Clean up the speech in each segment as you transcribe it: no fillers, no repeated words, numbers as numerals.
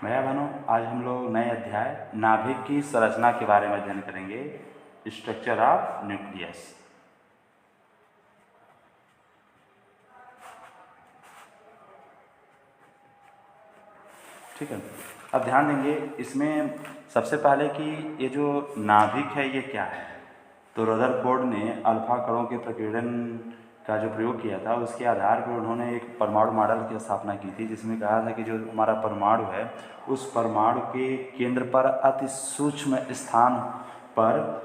भैया बहनों, आज हम लोग नए अध्याय नाभिक की संरचना के बारे में अध्ययन करेंगे। Structure of nucleus. ठीक है, अब ध्यान देंगे इसमें सबसे पहले कि ये जो नाभिक है ये क्या है। तो रदरफोर्ड ने अल्फा कणों के प्रकीर्णन का जो प्रयोग किया था उसके आधार पर उन्होंने एक परमाणु मॉडल की स्थापना की थी, जिसमें कहा था कि जो हमारा परमाणु है उस परमाणु के केंद्र पर अति सूक्ष्म स्थान पर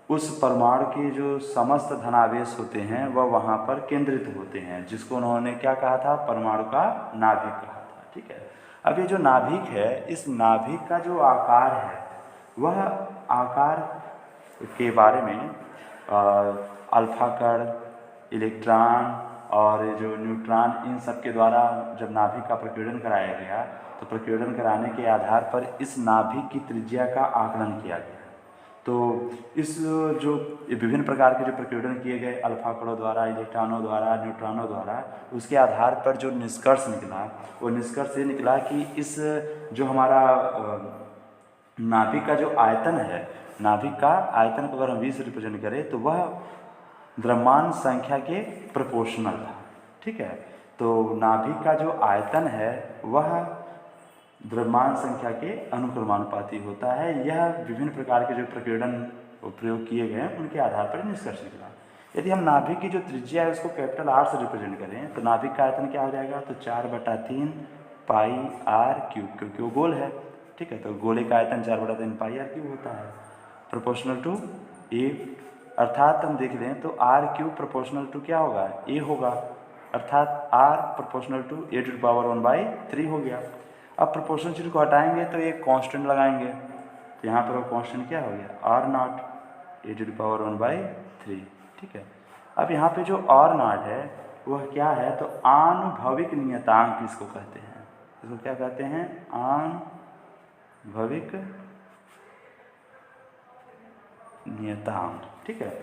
उस परमाणु के जो समस्त धनावेश होते हैं वह वहाँ पर केंद्रित होते हैं, जिसको उन्होंने क्या कहा था, परमाणु का नाभिक कहा था। ठीक है, अब ये जो नाभिक है, इस नाभिक का जो आकार है वह आकार के बारे में अल्फा कण, इलेक्ट्रॉन और जो न्यूट्रॉन, इन सब के द्वारा जब नाभिक का प्रकीर्णन कराया गया तो प्रकीर्णन कराने के आधार पर इस नाभिक की त्रिज्या का आकलन किया गया। तो इस जो विभिन्न प्रकार के जो प्रकीर्णन किए गए अल्फा कणों द्वारा, इलेक्ट्रॉनों द्वारा, न्यूट्रॉनों द्वारा, उसके आधार पर जो निष्कर्ष निकला वो निष्कर्ष ये निकला कि इस जो हमारा नाभिक का जो आयतन है, नाभिक का आयतन को अगर हम 20 रिप्रेजेंट करें तो वह द्रव्यमान संख्या के प्रोपोर्शनल था। ठीक है, तो नाभिक का जो आयतन है वह द्रव्यमान संख्या के अनुक्रमानुपाती होता है। यह विभिन्न प्रकार के जो प्रकीर्णन प्रयोग किए गए हैं उनके आधार पर निष्कर्ष निकला। यदि हम नाभिक की जो त्रिज्या है उसको कैपिटल आर से रिप्रेजेंट करें तो नाभिक का आयतन क्या हो जाएगा, तो 4/3 पाई आर क्यूब, क्योंकि वो गोल है। ठीक है, तो गोले का आयतन 4/3 पाई आर क्यूब होता है, प्रोपोर्शनल टू ए। अर्थात हम देख लें तो आर क्यूब प्रोपोर्शनल टू क्या होगा, ए होगा, अर्थात R proportional to a to the power 1/3 हो गया। अब प्रोपोर्शनल चिन्ह को हटाएंगे तो एक कांस्टेंट लगाएंगे, तो यहाँ पर वो कांस्टेंट क्या हो गया, R nought a to the power 1/3। ठीक है, अब यहाँ पे जो आर नॉट है वह क्या है, तो आनुभविक नियतांक इसको कहते हैं। इसको क्या कहते हैं, आनुभविक नियतांक। ठीक है,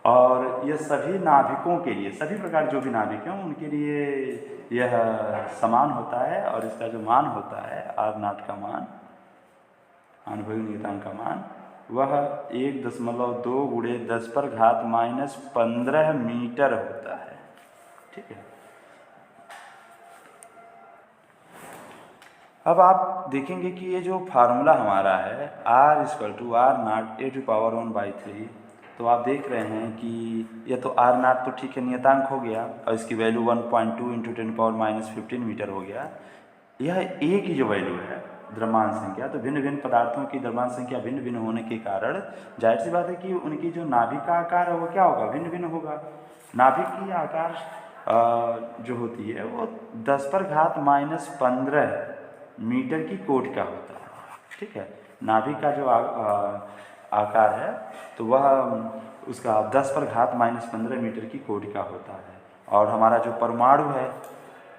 और ये सभी नाभिकों के लिए, सभी प्रकार जो भी नाभिक हैं उनके लिए यह समान होता है, और इसका जो मान होता है आर नॉट का मान, आनुभविक नियतांक का मान, वह 1.2 × 10⁻⁻15 मीटर होता है। ठीक है, अब आप देखेंगे कि ये जो फार्मूला हमारा है R = R nought a to power 1/3, तो आप देख रहे हैं कि ये तो R नॉट तो ठीक है नियतांक हो गया, और इसकी वैल्यू 1.2 × 10⁻−15 मीटर हो गया। यह A की जो वैल्यू है द्रव्यमान संख्या, तो भिन्न भिन्न पदार्थों की द्रव्यमान संख्या भिन्न भिन्न होने के कारण जाहिर सी बात है कि उनकी जो नाभिक का आकार है वो क्या होगा, भिन्न भिन्न होगा। नाभिक की आकार जो होती है वो 10⁻⁻15 मीटर की कोटि का होता है। ठीक है, नाभिक का जो आकार है तो वह उसका 10⁻⁻15 मीटर की कोटि का होता है। और हमारा जो परमाणु है,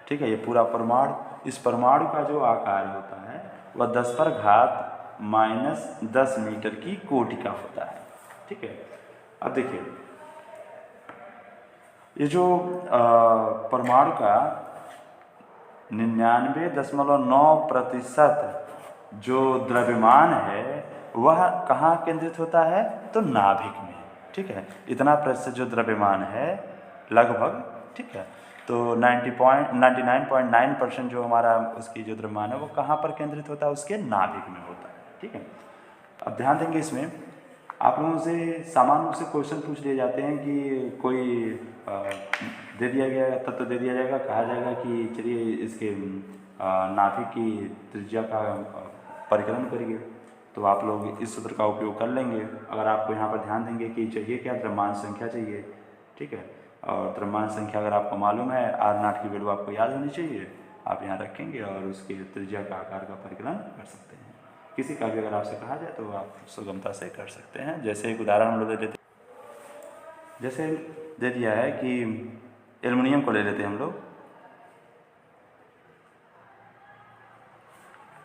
ठीक है, ये पूरा परमाणु, इस परमाणु का जो आकार होता है वह 10⁻10 मीटर की कोटि का होता है। ठीक है, अब देखिए ये जो परमाणु का 99.9% जो द्रव्यमान है वह कहाँ केंद्रित होता है, तो नाभिक में। ठीक है, इतना प्रतिशत जो द्रव्यमान है लगभग, ठीक है, तो 99.9% जो हमारा उसकी जो द्रव्यमान है वो कहाँ पर केंद्रित होता है, उसके नाभिक में होता है। ठीक है, अब ध्यान देंगे इसमें आप लोगों से सामान्य रूप से क्वेश्चन पूछ लिए जाते हैं कि कोई दे दिया गया तत्व दे दिया जाएगा, कहा जाएगा कि चलिए इसके नाभिक की त्रिज्या का परिकलन करिए, तो आप लोग इस सूत्र का उपयोग कर लेंगे। अगर आपको यहाँ पर ध्यान देंगे कि चाहिए क्या, द्रव्यमान संख्या चाहिए। ठीक है, और द्रव्यमान संख्या अगर आपको मालूम है, आर नॉट की वैल्यू आपको याद होनी चाहिए, आप यहाँ रखेंगे और उसके त्रिज्या का आकार का परिकलन कर सकते हैं। किसी का भी अगर आपसे कहा जाए तो आप सुगमता से कर सकते हैं। जैसे एक उदाहरण हम लोग दे देते, जैसे दे दिया है कि एल्युमिनियम को ले लेते हैं हम लोग।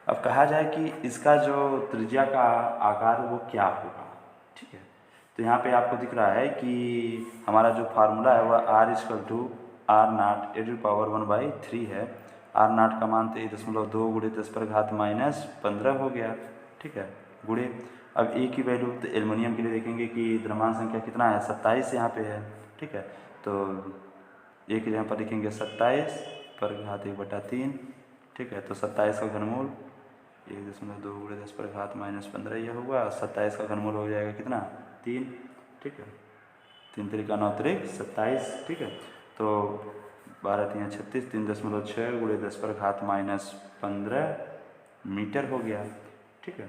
अब कहा जाए कि इसका जो त्रिज्या का आकार वो क्या होगा। ठीक है, तो यहाँ पे आपको दिख रहा है कि हमारा जो फार्मूला है वह R = R nought a to power 1/3 है, आर नाट का मान 23.2 गुणे 10⁻⁻15 हो गया, ठीक है, गुणे अब ए की वैल्यू तो एल्युमिनियम के लिए देखेंगे कि द्रव्यमान संख्या कितना है 27 यहाँ पे है, ठीक है, तो ए के यहाँ पर लिखेंगे 27 पर घात 1/3, ठीक है, तो 27 का घनमूल 1.2 गुणे 10⁻⁻15 ये होगा, 27 का घनमूल हो जाएगा कितना 3, ठीक है, 3 3 9 3 27, ठीक है, तो 12 3 36 3.6 गुणे 10⁻⁻15 मीटर हो गया, ठीक है।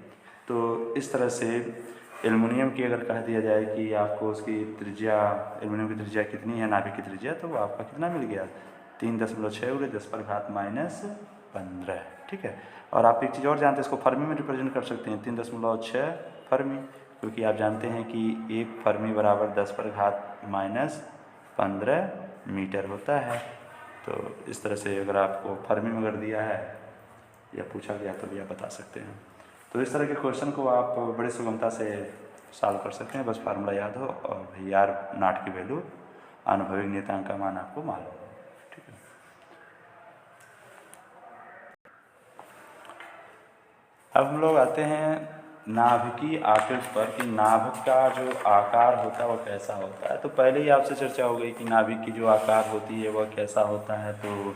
तो इस तरह से एल्युमिनियम की अगर कह दिया जाए कि आपको उसकी त्रिज्या, एल्युमिनियम की त्रिज्या कितनी है, नाभिक की त्रिज्या, तो वो आपका कितना मिल गया 3.6 गुणे 10⁻⁻15, ठीक है। और आप एक चीज़ और जानते हैं, इसको फर्मी में रिप्रेजेंट कर सकते हैं 3.6 फर्मी, क्योंकि आप जानते हैं कि 1 फर्मी बराबर 10⁻⁻15 मीटर होता है। तो इस तरह से अगर आपको फर्मी में अगर दिया है या पूछा गया तो भी आप बता सकते हैं। तो इस तरह के क्वेश्चन को आप बड़े सुगमता से सॉल्व कर सकते हैं, बस फार्मूला याद हो और भी आर नाट की वैल्यू आनुभविक नियतांक का मान आपको मालूम हो, ठीक है। अब हम लोग आते हैं नाभिकीय आकृति पर कि नाभिक का जो आकार होता है वह कैसा होता है। तो पहले ही आपसे चर्चा हो गई कि नाभिक की जो आकार होती है वह कैसा होता है। तो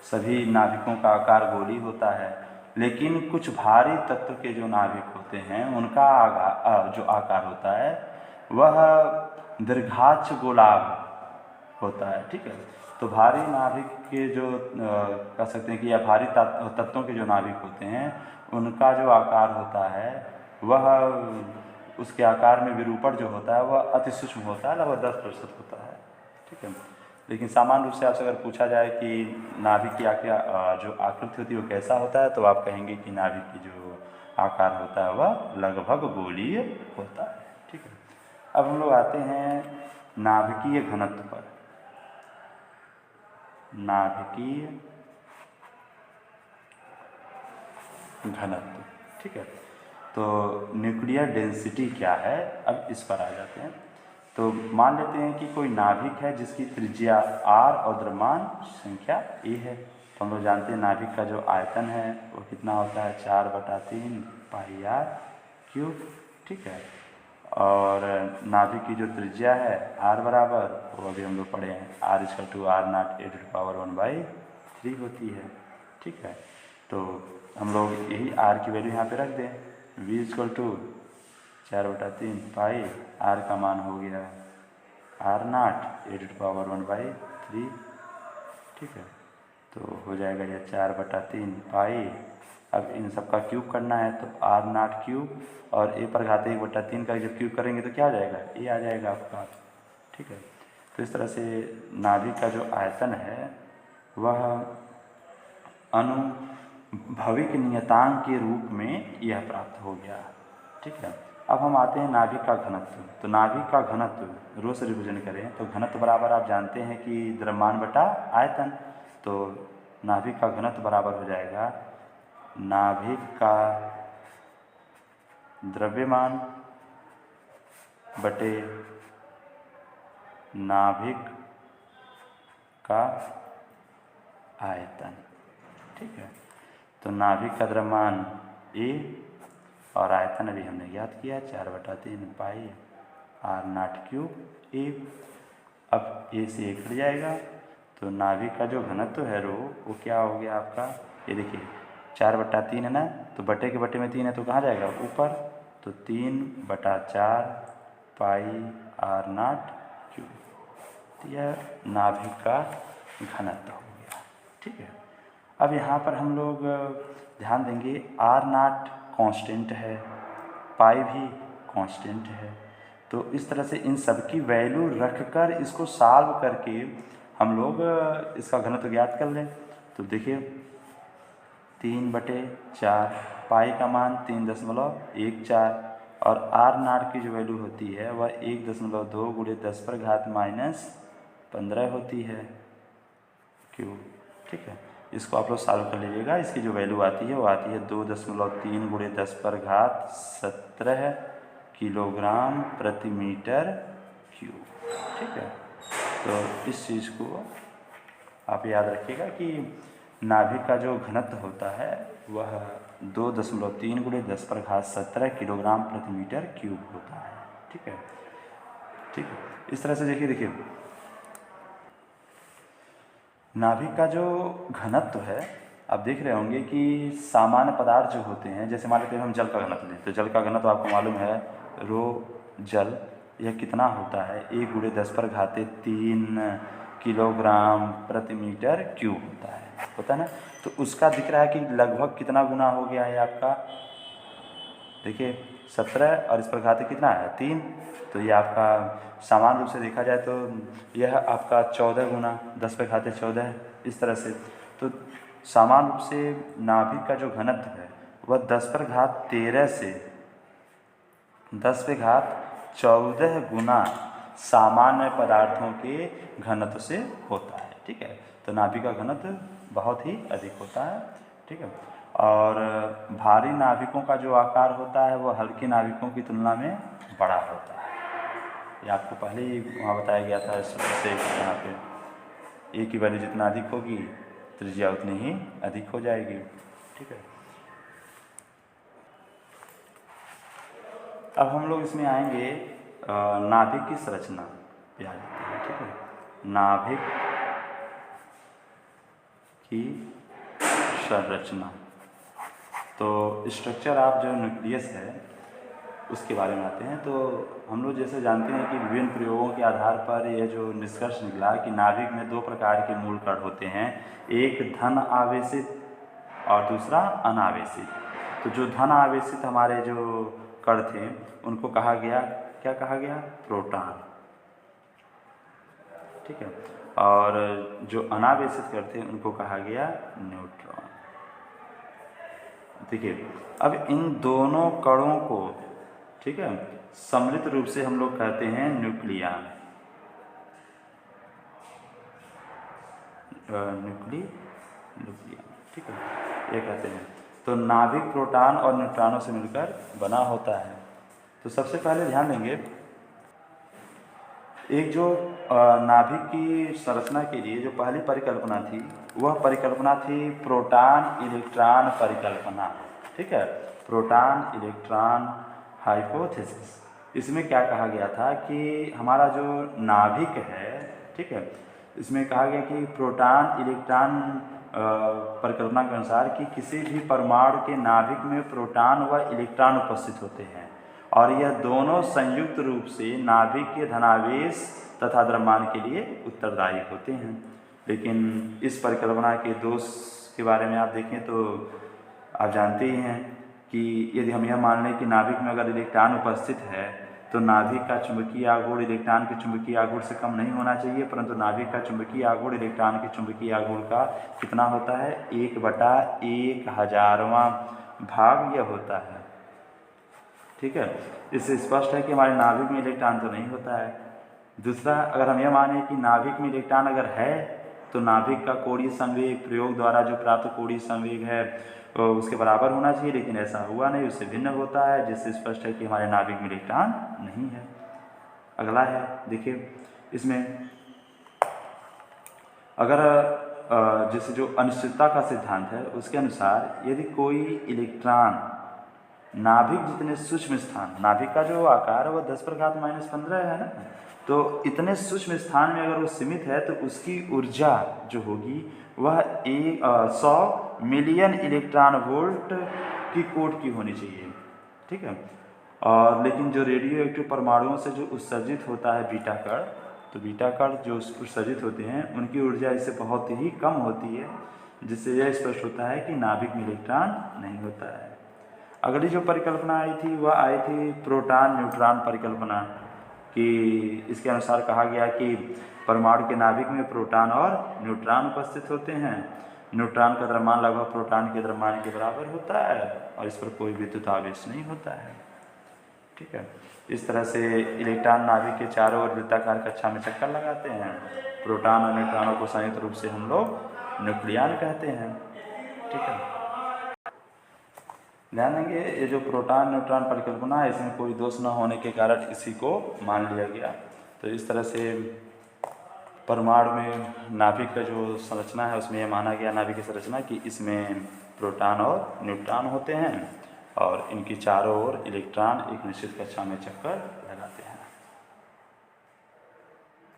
सभी नाभिकों का आकार गोली होता है, लेकिन कुछ भारी तत्व के जो नाभिक होते हैं उनका जो आकार होता है वह दीर्घाक्ष गोलाभ होता है, ठीक है। तो भारी नाभिक के जो कह सकते हैं कि या भारी तत्वों के जो नाभिक होते हैं उनका जो आकार होता है वह उसके आकार में विरूपण जो होता है वह अति सूक्ष्म होता है, लगभग 10% होता है, ठीक है। लेकिन सामान्य रूप से आपसे अगर पूछा जाए कि नाभिक की जो आकृति होती है वो कैसा होता है, तो आप कहेंगे कि नाभिक की जो आकार होता है वह लगभग गोलीय होता है, ठीक है। अब हम लोग आते हैं नाभिकीय घनत्व पर। नाभिकीय घनत्व, ठीक है। तो न्यूक्लियर डेंसिटी क्या है, अब इस पर आ जाते हैं। तो मान लेते हैं कि कोई नाभिक है जिसकी त्रिज्या r और द्रव्यमान संख्या a है। तो हम लोग जानते हैं नाभिक का जो आयतन है वो कितना होता है 4/3 πr³, ठीक है। और नाभिक की जो त्रिज्या है r बराबर, वो अभी हम लोग पढ़े हैं r/r0 होती है, ठीक है। तो हम लोग यही r की वैल्यू यहाँ पे रख दें, v = 4/3 पाई, r का मान हो गया r0 ठीक है। तो हो जाएगा यह 4/3 पाई। अब इन सब का क्यूब करना है तो r0³ और a पर घात 1/3 का जब क्यूब करेंगे तो क्या आ जाएगा, a आ जाएगा आपका, ठीक है। तो इस तरह से नाभिक का जो आयतन है वह आनुभविक नियतांक के रूप में यह प्राप्त हो गया, ठीक है। अब हम आते हैं नाभिक का घनत्व। तो नाभिक का घनत्व रो से रिप्रेजेंट करें तो घनत्व बराबर आप जानते हैं कि द्रव्यमान बटा आयतन। तो नाभिक का घनत्व बराबर हो जाएगा नाभिक का द्रव्यमान बटे नाभिक का आयतन, ठीक है। तो नाभिक का द्रव्यमान a और आयतन अभी हमने ज्ञात किया 4/3 पाई r0³ a। अब a से 1 कट जाएगा तो नाभिक का जो घनत्व है रो वो क्या हो गया आपका, ये देखिए 4/3 है ना, तो बटे के बटे में 3 है तो कहाँ जाएगा ऊपर, तो 3/4 पाई r0³। तो यह नाभिक का घनत्व हो गया, ठीक है। अब यहाँ पर हम लोग ध्यान देंगे r0 कांस्टेंट है, पाई भी कांस्टेंट है। तो इस तरह से इन सब की वैल्यू रखकर इसको सॉल्व करके हम लोग इसका घनत्व ज्ञात कर लें। तो देखिए 3/4 पाई का मान 3.14 और r0 की जो वैल्यू होती है वह 1.2 गुणे 10⁻⁻15 होती है क्यूब, ठीक है। इसको आप लोग सॉल्व कर लीजिएगा। इसकी जो वैल्यू आती है वो आती है 2.3 गुणे 10⁻17 किलोग्राम प्रति मीटर क्यूब, ठीक है। तो इस चीज़ को आप याद रखिएगा कि नाभिक का जो घनत्व होता है वह 2.3 × 10⁻17 किलोग्राम प्रति मीटर क्यूब होता है। ठीक है, ठीक है। इस तरह से देखिए नाभिक का जो घनत्व है, आप देख रहे होंगे कि सामान्य पदार्थ जो होते हैं, जैसे मान लेते हैं हम जल का घनत्व लें, तो जल का घनत्व आपको मालूम है रो जल यह कितना होता है, 1 × 10⁻³ किलोग्राम प्रति मीटर क्यूब होता है ना। तो उसका दिख रहा है कि लगभग कितना गुना हो गया है आपका, देखिए 17 और इस पर घाते कितना है 3, तो ये आपका सामान्य रूप से देखा जाए तो यह आपका 14 गुना 10⁻14 इस तरह से। तो सामान्य रूप से नाभिक का जो घनत्व है वह 10⁻13 से 10⁻14 गुना सामान्य पदार्थों के घनत्व से होता है। ठीक है, तो नाभिक का घनत्व बहुत ही अधिक होता है। ठीक है, और भारी नाभिकों का जो आकार होता है वह हल्के नाभिकों की तुलना में बड़ा होता है। ये आपको पहले ही वहाँ बताया गया था से यहाँ पे ए की वैल्यू जितना अधिक होगी त्रिज्या उतनी ही अधिक हो जाएगी। ठीक है, अब हम लोग इसमें आएंगे नाभिक की संरचना पे आ जाते हैं। ठीक है, नाभिक की संरचना, तो स्ट्रक्चर ऑफ जो न्यूक्लियस है उसके बारे में आते हैं। तो हम लोग जैसे जानते हैं कि विभिन्न प्रयोगों के आधार पर यह जो निष्कर्ष निकला कि नाभिक में 2 प्रकार के मूल कण होते हैं, एक धन आवेशित और दूसरा अनावेशित। तो जो धन आवेशित हमारे जो कण थे उनको कहा गया, क्या कहा गया, प्रोटॉन। ठीक है, और जो अनावेशित कण थे उनको कहा गया न्यूट्रॉन। देखिए अब इन दोनों कणों को, ठीक है, सम्मिलित रूप से हम लोग कहते हैं न्यूक्लियन। ठीक है, ये कहते हैं। तो नाभिक प्रोटॉन और न्यूट्रॉनों से मिलकर बना होता है। तो सबसे पहले ध्यान देंगे एक जो नाभिक की संरचना के लिए जो पहली परिकल्पना थी वह परिकल्पना थी प्रोटॉन इलेक्ट्रॉन परिकल्पना। ठीक है, प्रोटॉन इलेक्ट्रॉन हाइपोथेसिस। इसमें क्या कहा गया था कि हमारा जो नाभिक है, ठीक है, इसमें कहा गया कि प्रोटॉन इलेक्ट्रॉन परिकल्पना के अनुसार कि किसी भी परमाणु के नाभिक में प्रोटॉन व इलेक्ट्रॉन उपस्थित होते हैं और यह दोनों संयुक्त रूप से नाभिक के धनावेश तथा द्रव्यमान के लिए उत्तरदायी होते हैं। लेकिन इस परिकल्पना के दोष के बारे में आप देखें तो आप जानते ही हैं कि यदि हम यह मान लें कि नाभिक में अगर इलेक्ट्रॉन उपस्थित है तो नाभिक का चुंबकीय आघूर्ण इलेक्ट्रॉन के चुंबकीय आघूर्ण से कम नहीं होना चाहिए, परंतु नाभिक का चुंबकीय आघूर्ण इलेक्ट्रॉन के चुंबकीय आघूर्ण का कितना होता है, 1/1000वां भाग यह होता है। ठीक है, इससे स्पष्ट है कि हमारे नाभिक में इलेक्ट्रॉन तो नहीं होता है। दूसरा, अगर हम यह माने कि नाभिक में इलेक्ट्रॉन अगर है तो नाभिक का कोणीय संवेग प्रयोग द्वारा जो प्राप्त कोणीय संवेग है उसके बराबर होना चाहिए, लेकिन ऐसा हुआ नहीं, उससे भिन्न होता है, जिससे स्पष्ट है कि हमारे नाभिक में इलेक्ट्रॉन नहीं है। अगला है, देखिए इसमें अगर जैसे जो अनिश्चितता का सिद्धांत है उसके अनुसार यदि कोई इलेक्ट्रॉन नाभिक जितने सूक्ष्म स्थान, नाभिक का जो आकार है वह 10⁻−15 है ना, तो इतने सूक्ष्म स्थान में अगर वो सीमित है तो उसकी ऊर्जा जो होगी वह 100 मिलियन इलेक्ट्रॉन वोल्ट की कोट की होनी चाहिए। ठीक है, और लेकिन जो रेडियो एक्टिव परमाणुओं से जो उत्सर्जित होता है बीटा कण, तो बीटा कण जो उत्सर्जित होते हैं उनकी ऊर्जा इससे बहुत ही कम होती है, जिससे यह स्पष्ट होता है कि नाभिक में इलेक्ट्रॉन नहीं होता है। अगली जो परिकल्पना आई थी वह आई थी प्रोटॉन न्यूट्रॉन परिकल्पना, कि इसके अनुसार कहा गया कि परमाणु के नाभिक में प्रोटॉन और न्यूट्रॉन उपस्थित होते हैं। न्यूट्रॉन का द्रव्यमान लगभग प्रोटॉन के द्रव्यमान के बराबर होता है और इस पर कोई विद्युत आवेश नहीं होता है। ठीक है, इस तरह से इलेक्ट्रॉन नाभिक के चारों ओर वृत्ताकार कक्षा में चक्कर लगाते हैं। प्रोटॉन और न्यूट्रॉनों को संयुक्त रूप से हम लोग न्यूक्लियन कहते हैं। ठीक है, ध्यान देंगे ये जो प्रोटॉन न्यूट्रॉन परिकल्पना है इसमें कोई दोष न होने के कारण इसी को मान लिया गया। तो इस तरह से परमाणु में नाभिक का जो संरचना है उसमें यह माना गया नाभिक की संरचना कि इसमें प्रोटॉन और न्यूट्रॉन होते हैं और इनकी चारों ओर इलेक्ट्रॉन एक निश्चित कक्षा में चक्कर